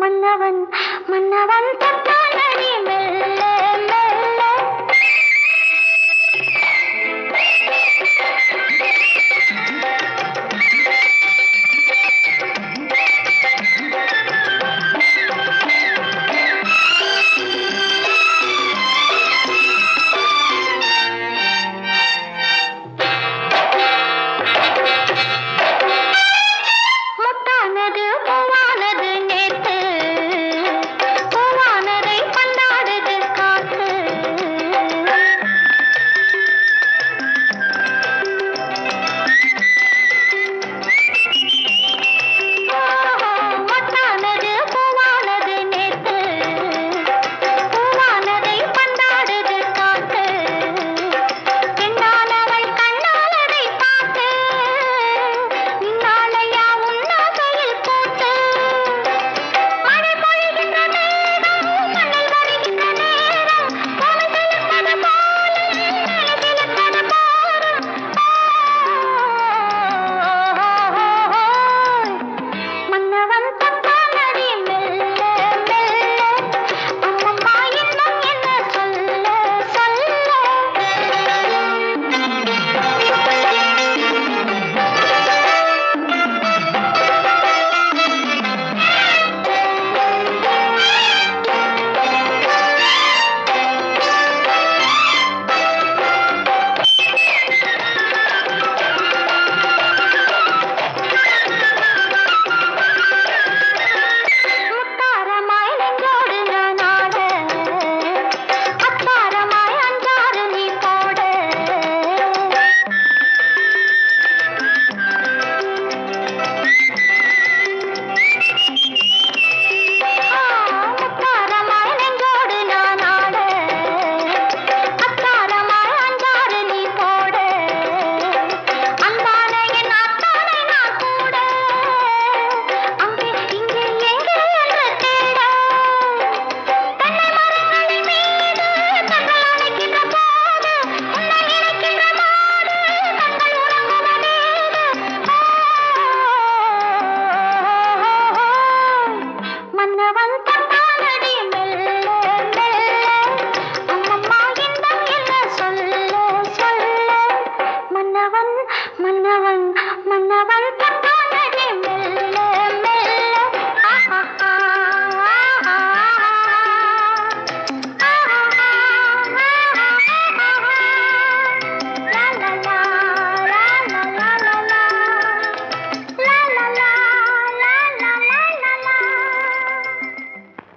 மன்னவன் மன்னவன் தொட்டானடி மெல்ல மெல்ல முத்தானது பூவானது நேத்து பூவானதை பந்தாடுது காத்து முத்தானது பூவானது நேத்து பூவானதை பந்தாடுது காத்து பெண்ணானவள் கண்ணாலதை பார்த்து நின்னாலையா உன்னாசையில் போட்டு மழை பொழிகின்ற நேரம் மண்ணில் வழிகின்ற நேரம் பூமி சிலிர்ப்பது போல நிலை சிலிர்ப்பது போல மன்னவன் தொட்டானடி மெல்ல மெல்ல அம்மம்மா இன்னும் என்ன சொல்ல சொல்ல முத்தாரமாய் நெஞ்சோடு நான் ஆட அத்தாரமாய் அஞ்சாறு நீ போட முத்தாரமாய் நெஞ்சோடு நான் ஆட அத்தாரமாய் அஞ்சாறு நீ போட அன்பான என் அத்தானை நான் கூட அங்கே இங்கே எங்கே என்று தேட தென்னை மரங்களின் மீது கண்கள் அணைக்கின்ற போது உன்னை நினைக்கின்ற மாது கண்கள் உறங்குவதேது மன்னவன்